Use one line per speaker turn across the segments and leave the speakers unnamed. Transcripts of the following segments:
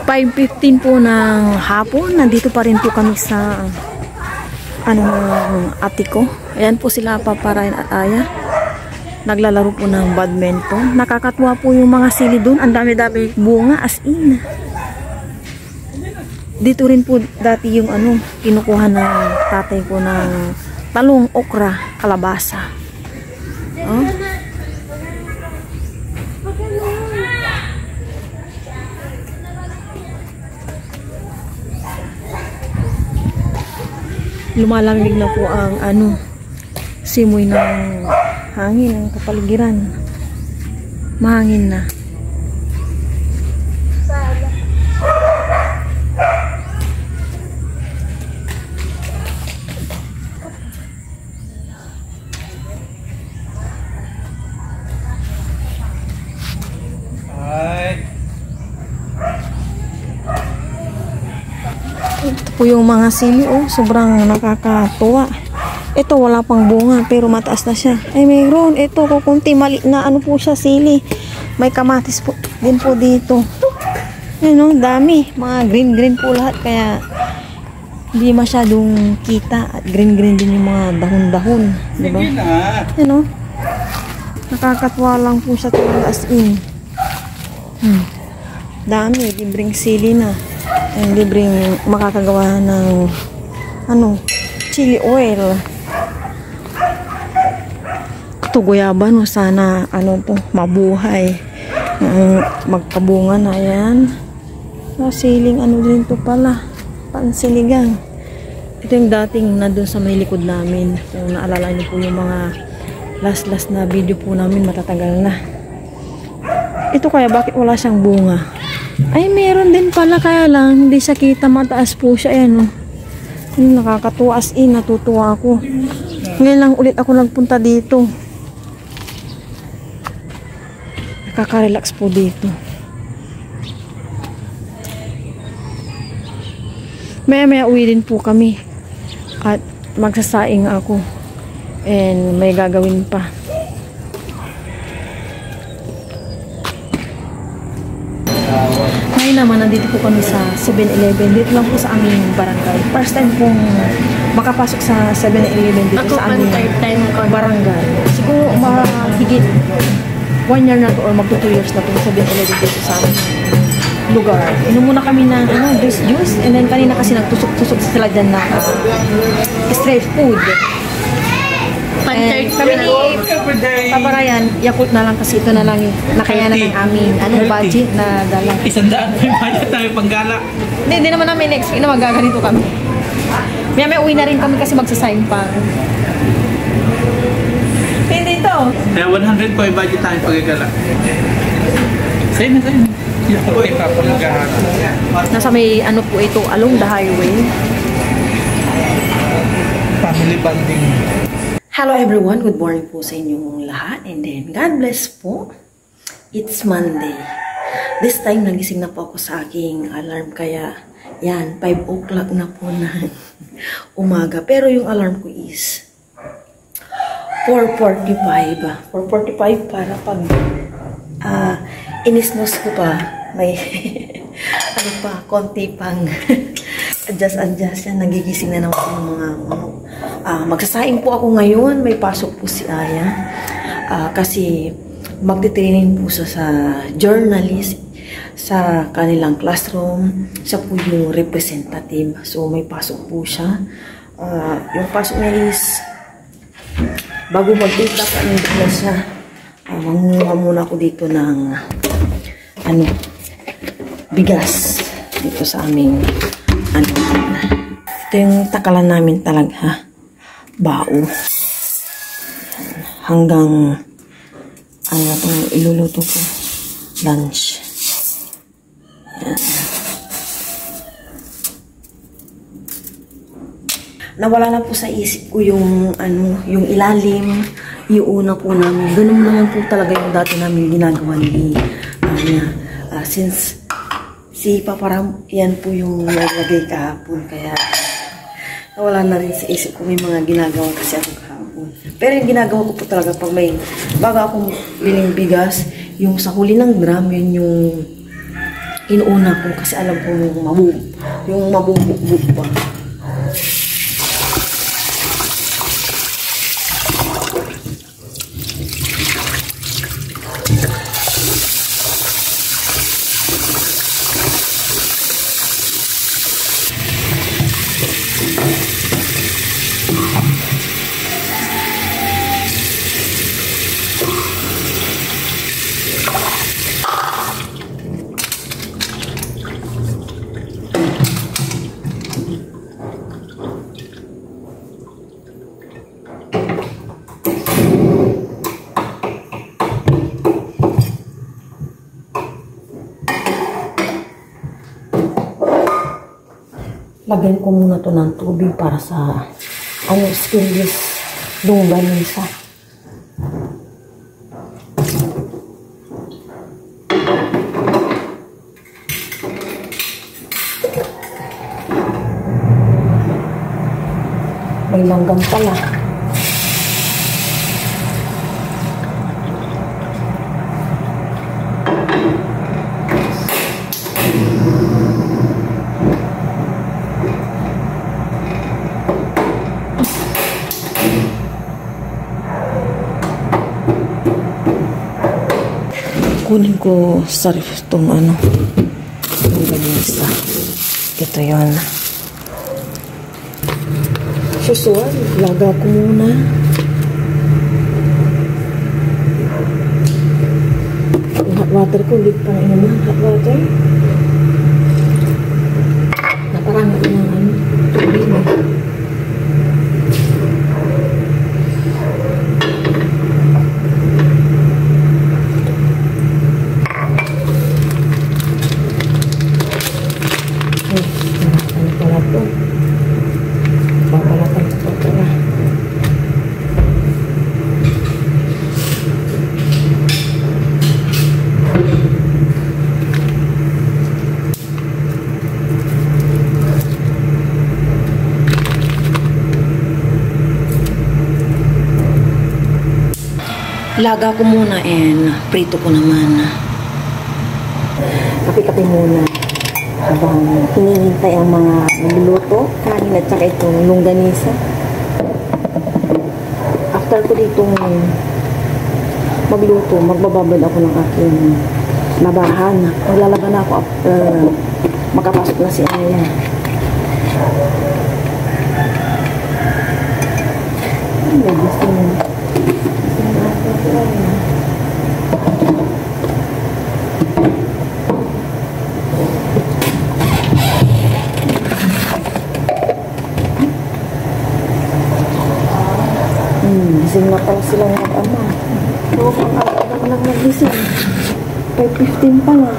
5:15 po ng hapon. Nandito pa rin po kami sa ate ko. Ayan po sila Papa Ryan at Aya. Naglalaro po ng badminton. Nakakatuwa po yung mga sili doon. Ang dami-dami bunga as in. Dito rin po dati yung kinukuha ng tatay ko ng talong, okra, kalabasa. Oh. Lumalamig na po ang simoy ng hangin ng kapaligiran. Mahangin na. Ito po yung mga sili, sobrang nakakatuwa. Ito wala pang bunga pero mataas na siya. Ay mayroon, ito kukunti mali na po siya sili. May kamatis po din po dito. Ayun dami, mga green po lahat kaya hindi masyadong kita at green din yung mga dahon-dahon, di ba? Ayun nakakatuwa lang po siya talaga as in. Dami, libreng sili na. Ang libreng makakagawa ng chili oil. Ito guyaba sana mabuhay. Magkabunga na yan. Siling din to pala. Pansiligang. Ito yung dating nandun sa may likod namin. Kung naalala niyo po yung mga last na video po namin, matatagal na. Ito kaya bakit wala siyang bunga? Ay, meron din pala kaya lang hindi siya kita, mataas po siya. Ayan nakakatuwa as in, natutuwa ako. Ngayon lang ulit ako nagpunta dito. Nakaka-relax po dito. Maya uwi din po kami at magsasaing ako and may gagawin pa. Ngayon naman, nandito po kami sa 7-Eleven. Dito lang po sa aming barangay. First time pong makapasok sa 7-Eleven dito sa aming barangay. Siguro mahigit 1 year na to or magto 2 years na po 7-Eleven dito sa aming lugar. Inom muna kami ng juice and then kanina kasi nagtusok-tusok sila dyan na street food. And kami ni Papa Ryan, Yakult na lang kasi ito na lang yung nakayanan ng aming budget na dala.
100 may budget tayo panggala.
Hindi naman namin expect na magaganito kami. May uwi na rin kami kasi magsasign pa. Hindi ito.
Kaya 100 po yung budget tayo paggagala. Sa'yo na.
Nasa may po ito, along the highway.
Family bonding.
Hello everyone, good morning po sa inyong lahat and then God bless po. It's Monday. This time nagising na po ako sa aking alarm kaya yan, 5 o'clock na po na umaga. Pero yung alarm ko is 4:45. 4:45 para pag inisnus ko pa may konti pang adjust yan, nagigising na naman po ng mga magsasaing po ako ngayon. May pasok po si Aya kasi magtitraining po sa journalist sa kanilang classroom. Siya po yung representative, so may pasok po siya. Yung pasok niya is bago mag-take up bigla siya mangunguha muna ako dito ng bigas dito sa aming ito yung takalan namin talaga, bao. Hanggang itong iluluto ko lunch. Yan. Nawala na po sa isip ko yung yung ilalim, yung una po namin. Ganun naman po talaga yung dati namin ginagawa ni since si Papa Ram, yan po yung nalagay kahapon. Kaya nawala na rin sa isip ko, may mga ginagawa kasi ako kahapon. Pero yung ginagawa ko po talaga pag may bago akong biling bigas, yung sa huli ng drum, yun yung Inuuna ko kasi alam ko yung mabubukbuk pa. Lagyan ko muna to ng tubig para sa skinless longganisa. May langgam pala. Kunin ko sa ref itong longganisa. Ito yun. Susuan, laga ko muna. Yung hot water ko, hindi pa inuman. Hot water. Naparami ko ng tubig na. Laga ko muna and prito ko naman. Kape-kape muna habang hinihintay ang mga nagluluto, kanin at saka itong longganisa. After ko ditong magluto, magbababad ako ng aking labahan. Maglalaban ako after makapasok na si Aya. Gising na pala silang mag-ama. So, ang aga na lang nagising. 5:15 pa lang.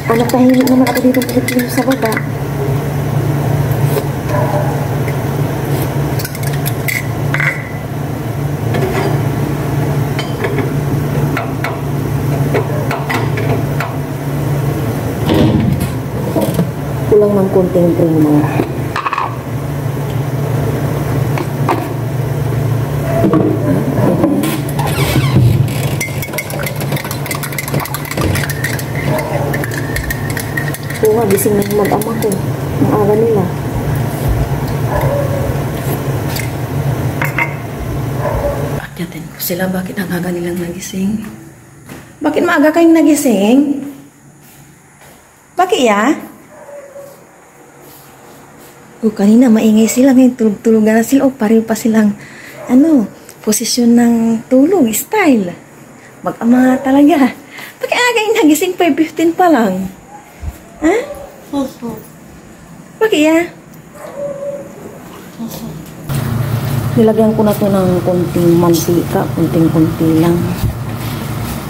Mga tahimik naman ako dito sa baba. Kulang ng konting creamer. Oo nga, gising na yung mag-ama ko. Ang aga nila. Akyatin ko sila. Bakit ang aga nilang nagising? Bakit maaga kayong nagising? Bakit ya? Kanina maingay sila, ngayon tulog-tulugan na sila. O pareho pa silang posisyon ng tulog, style. Mag-ama talaga. Bakit aga yung nagising? 5:15 pa lang. Ha? Bakit ya? Nilagyan ko na to ng konting mantika, konting-konti lang.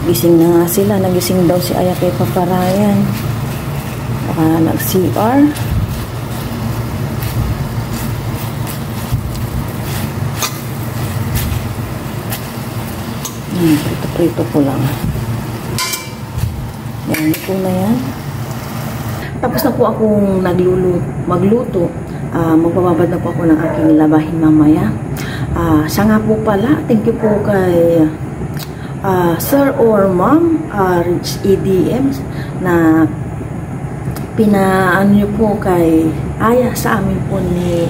Gising na nga sila. Nagising daw si Aya kay Papa Ryan. Baka nag-CR. Prito-prito ko lang. Yan, ito na yan. Tapos na po akong magluto. Magbababad na po ako ng aking labahin mamaya. Siya nga po pala, thank you po kay Sir or Ma'am Rich EDM na pinaano nyo po kay Aya sa amin po ni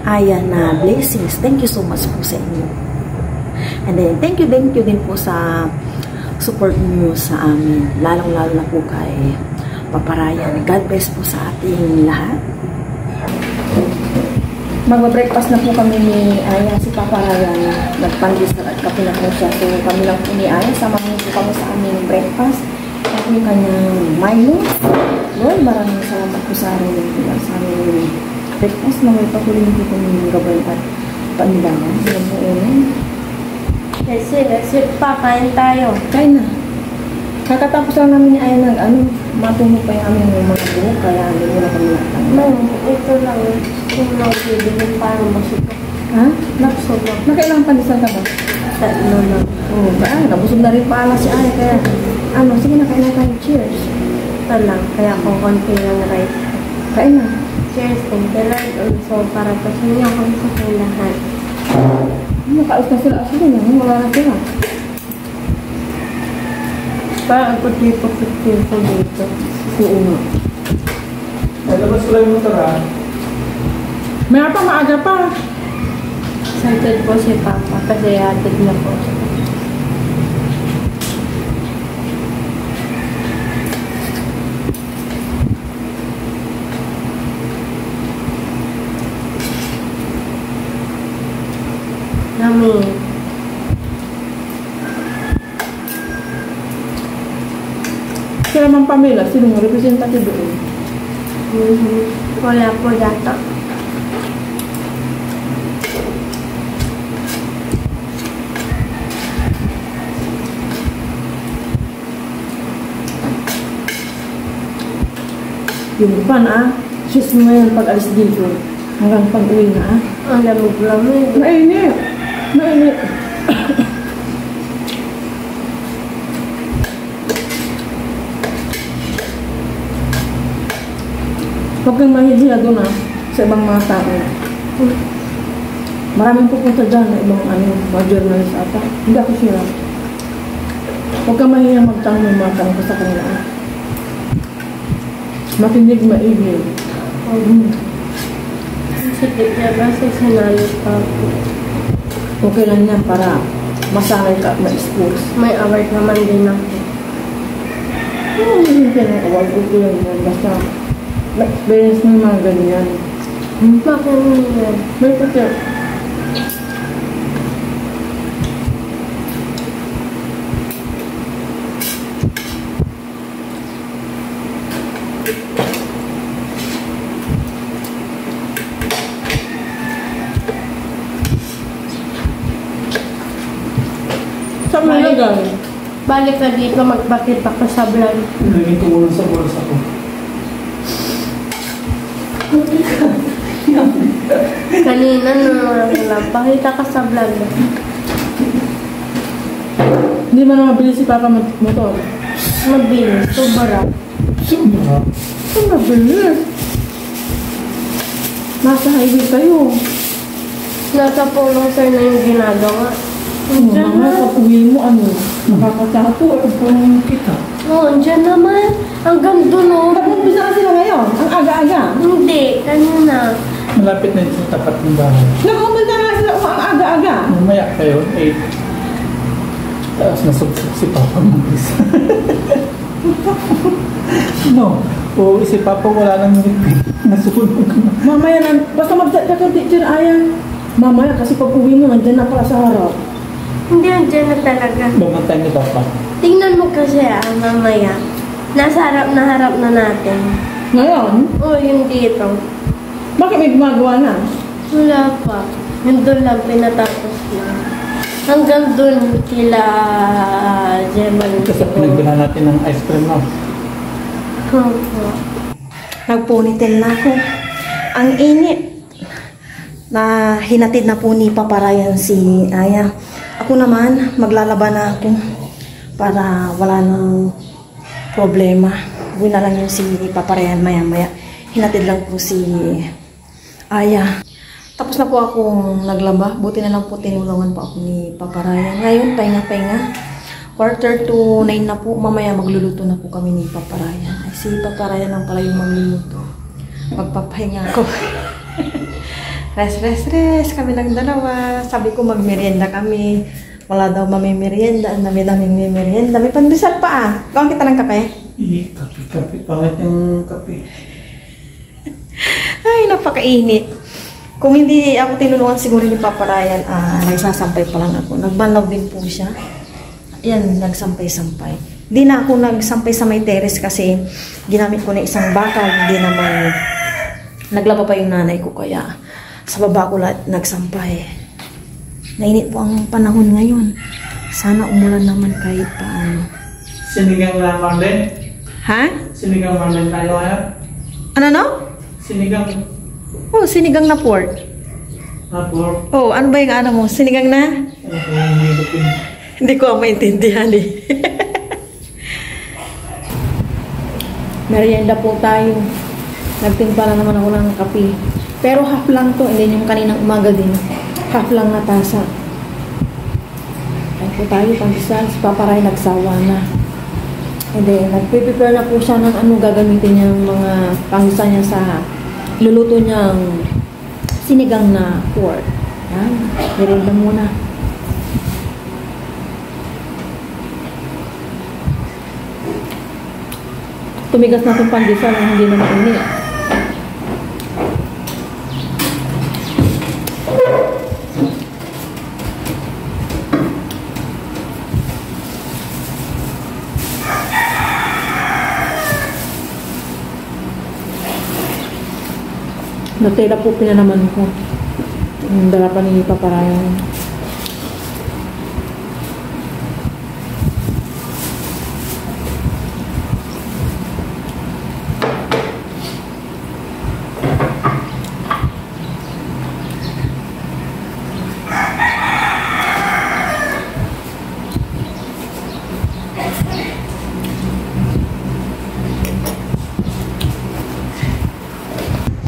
Aya na blessings. Thank you so much po sa inyo. And then, thank you din po sa support niyo sa amin. Lalong-lalo na po kay Papa Ryan. God bless po sa ating lahat. Magba-breakfast na po kami ni Aya, si Papa Ryan. Nagpandesal at kape na po siya. So, kami lang po ni Aya. Samahin po kami sa aming breakfast. At yung kanyang Milo. Lord, maraming salamat po sa aming breakfast na may patuloy po kami gabay at panilangan. Yan po ulan.
Kasi pa, kain tayo.
Kain na. Kakatapos lang namin ni Aya ng matumo pa yung aming mga buhok, kaya hindi mo na kami natang.
Ito lang. Kung nabibigyan parang masukap.
Ha?
Napsubak.
Nakailang pandesal ka ba?
Tatlo lang.
Oo, kaya nabusog na rin pala si Aya, kaya sige na, kain na tayo. Cheers.
Ito lang. Kaya kung konti lang rice.
Kain na.
Cheers. Thank you Lord. Also, para pa sa inyo kung sa kailangan.
Nakaus na sila. Sige na, wala na sila.
Parang ako tipo dito.
Oo nga.
Ay, labas ko lang yung motor ha.
May pa, maaga pa.
Excited po si Papa kasi hatid na po. Nami.
Kaya naman Pamela, sinong representative doon?
Wala po data.
Yung pan sis mo yan pag alis dito. Hanggang pag-uwi na
Ang lamig-lamig.
Mainit. Mainit. Huwag kang mahihiya doon sa ibang mga tao. Maraming pupunta dyan na ibang mga journalist ata. Hindi ako sila. Huwag kang mahihiya magtanong mga tanong ko sa kanila. Makinig, maigil.
Sige, kasi sinayos pa po.
Okay lang yan para masanay ka at ma-expose.
May award naman din ako.
Hindi pinag-award ko lang yan. Basta ma-experience mo yung mga ganyan.
Bakit yan?
May kasi saan mo nilagay?
Balik ka dito, magpakita ka sa vlog.
Naging tumulong sa bulsa ko.
Kanina lang, pakita ka sa vlog.
Hindi mo na mabili si Papa motor.
Mabilis, sobra.
Summa.
Ang mabilis. Nasa highway kayo.
Nasa pulong sir na yung ginagawa. Diyan
Mama,
na.
pag uwi mo, nakakasato.
Ito po yung kita.
Oo, dyan naman. Hanggang doon o.
Nag-umpisa na sila ngayon. Ang aga-aga.
Hindi, kanina.
Malapit na ito sa tapat ng bahay.
Nag-umpisa na sila ang aga-aga.
Mamaya kayo, 8. Tapos nasuksok si Papa Mungkis. No. O si Papa wala nang ngipin. Nasunog na.
Mamaya na, basta mag-chat ka kay teacher Ayan. Mamaya, kasi pag uwi mo, nandyan na pala sa harap.
Hindi, dyan na talaga.
Bumantay ni Papa.
Tingnan mo kasi mamaya. Nasa harap na natin.
Ngayon,
Oo, yung dito.
bakit may gumagawa na?
Wala pa. Yung doon lang, pinatapos lang. Hanggang doon kila Jeman.
Kasi pinagbilan natin ng ice cream na.
Opo.
Nagpunitin na ako. Ang init. Na hinatid na po ni Papa Ryan si Aya. Ako naman, maglalaba na ako para wala nang problema. Uwi na lang yung si Papa Ryan maya-maya. Hinatid lang po si Aya. Tapos na po akong naglaba. Buti na lang po tinulungan pa ako ni Papa Ryan. Ngayon, pahinga-pahinga. 8:45 na po. Mamaya magluluto na po kami ni Papa Ryan. Ay, si Papa Ryan lang pala yung magluluto. Magpapahinga ako. Rest kami ng dalawa. Sabi ko magmerienda kami. Wala daw mamimerienda. Ang dami-daming merienda. May pandesal pa ah. Gawin kita ng kape?
Hindi, kape. Pangit yung kape.
Ay, napakainit. Kung hindi ako tinulungan siguro ni Papa Ryan, nagsasampay pa lang ako. Nagbanlaw din po siya. Yan, nagsampay-sampay. Di na ako nagsampay sa may terrace kasi ginamit ko na isang bakal. Hindi naman naglaba pa yung nanay ko kaya sa baba ko lahat nagsampay. Nainit po ang panahon ngayon. Sana umulan naman kahit paano.
Sinigang na Marlene?
Ha?
Sinigang Marlene tayo ngayon?
Ano no?
Sinigang.
Oh, sinigang na pork.
Pork.
Oh, ano ba yung ano mo? Sinigang na? Hindi ko maintindihan eh. Merienda po tayo. Nagtimpala naman ako ng kape. Pero half lang to. Hindi yung kaninang umaga din. Half lang na tasa. Ay po tayo, pandesal. Si Papa Ray nagsawa na. And then, nagpe-prepare na po siya ng ano gagamitin niya ng mga pangisa niya sa luluto niyang sinigang na pork. Yan. Merienda muna. Tumigas na itong pandesal na hindi na mainit. Natela po pinanaman ko. Ang dala pa ni Papa Ryan.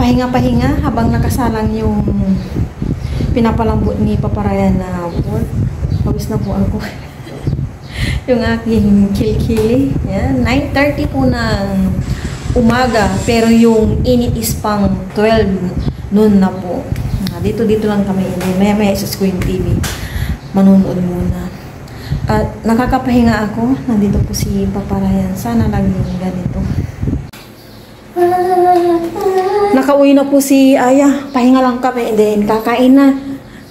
Pahinga-pahinga habang nakasalang yung pinapalambot ni Papa Ryan na pork. Pawis na po ako. Yung aking kilikili. Yan. 9:30 po ng umaga. Pero yung init is pang 12 noon na po. Dito lang kami. Maya-maya sa Screen TV. Manunood muna. At nakakapahinga ako. Nandito po si Papa Ryan. Sana lagi ganito. Nakauwi na po si Aya. Pahinga lang kami. And then, kakain na.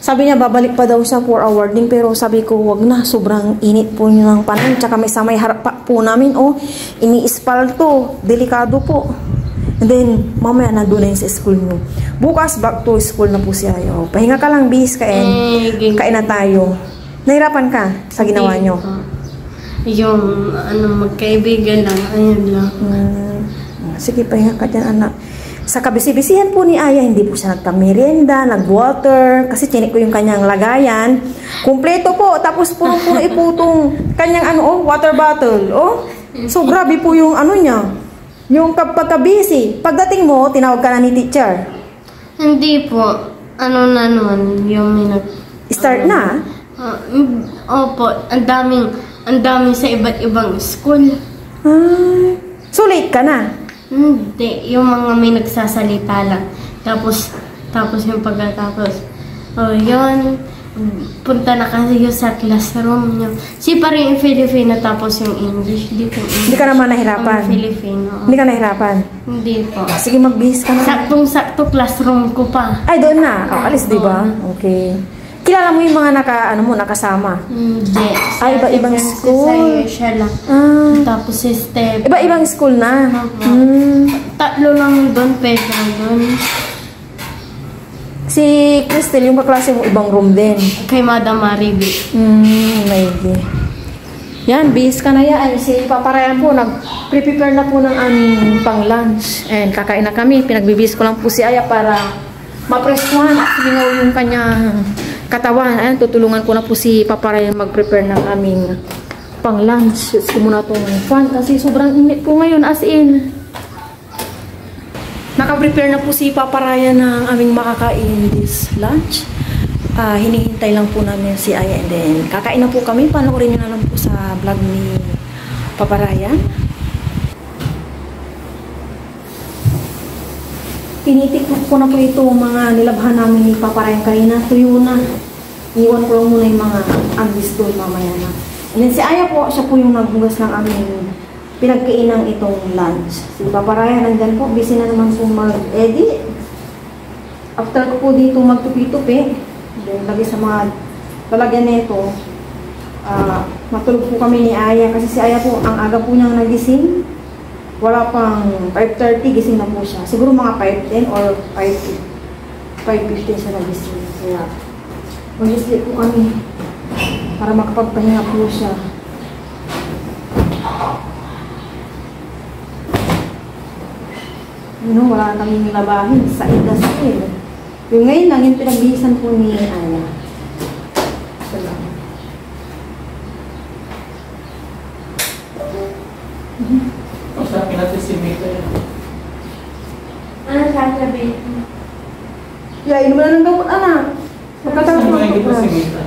Sabi niya, babalik pa daw siya for awarding. Pero sabi ko, wag na. Sobrang init po niyo ng panahon. Tsaka may samay harap pa po namin. Oh, ini-espalto. Delikado po. And then, mamaya na doon na sa school niyo. Bukas, back to school na po si Aya. Oh, pahinga ka lang, bis. Kain na tayo. Nahirapan ka sa ginawa niyo?
Yung, magkaibigan lang. Ayun lang.
Sige, pahinga ka dyan, anak. Sa kabisi-bisihan po ni Aya, hindi po siya nagpamerienda, nag-water, kasi tinik ko yung kanyang lagayan. Kumpleto po, tapos puro-puro iputong kanyang water bottle. Oh, so grabe po yung niya. Yung pagka-busy. Pagdating mo, tinawag ka na ni teacher.
Hindi po. Ano na naman, yung
Start na?
Opo, ang daming sa iba't ibang school.
So late ka na?
Hindi, yung mga may nagsasalita lang. Tapos yung pagkatapos, yun, punta na kasi yung sa classroom niyo. Pa rin yung Filipino tapos yung English.
Hindi ka naman nahirapan?
Filipino.
Hindi ka nahirapan?
Hindi po.
Sige, magbihis ka na.
Saktong-sakto classroom ko pa.
Ay, doon na. Alis, di ba? Okay. Kilala mo yung mga nakasama?
Hindi.
Ay, iba-ibang school?
Siya lang. Tapos si Steph.
Iba-ibang school na?
Tatlo lang doon, Pedro doon.
Si Crystal, yung kaklase mo, ibang room din?
Kay Madam Mariby.
Maybe. Yan, bihis ka na yan. Si Papa Ryan po, nag-prepare na po ng aming pang-lunch. And kakain na kami. Pinagbibihis ko lang po si Aya para ma-press-one at singaw yung kanyang katawan. Ayan, tutulungan ko na po si Papa Ryan mag-prepare ng aming pang-lunch. Gusto muna itong fan kasi sobrang init po ngayon as in. Naka-prepare na po si Papa Ryan ng aming makakain this lunch. Hinihintay lang po namin si Aya and then kakain na po kami. Panoorin nyo na lang po sa vlog ni Papa Ryan. Tinitikman ko na po ito mga nilabhan namin ni Papa Ryan kanina. Tuyo na. Iwan ko lang muna yung mga ambis doon mamaya na. And then si Aya po, siya po yung naghugas ng aming pinagkainang itong lunch. Si Papa Ryan nandyan po, busy na naman po mag-edit. After ko po dito magtupi-tupi, then lagi sa mga talagyan nito, matulog po kami ni Aya kasi si Aya po, ang aga po niyang nagising. Wala pang 5:30, gising na po siya. Siguro mga 5:10 or 5:15 siya nagising. Kaya mag-sleep po kami para makapagpahinga po siya. Wala kaming labahin sa industry. Yung ngayon lang, yung pinagbihisan po ni Aya. Ito lang.
Masarapin natin si Mito yan.
Ano sasabihin?
Yeah, inom na ng gamot, anak. Pagkatapos
Saan mo
ng
nakikita si
toothbrush.
Mito?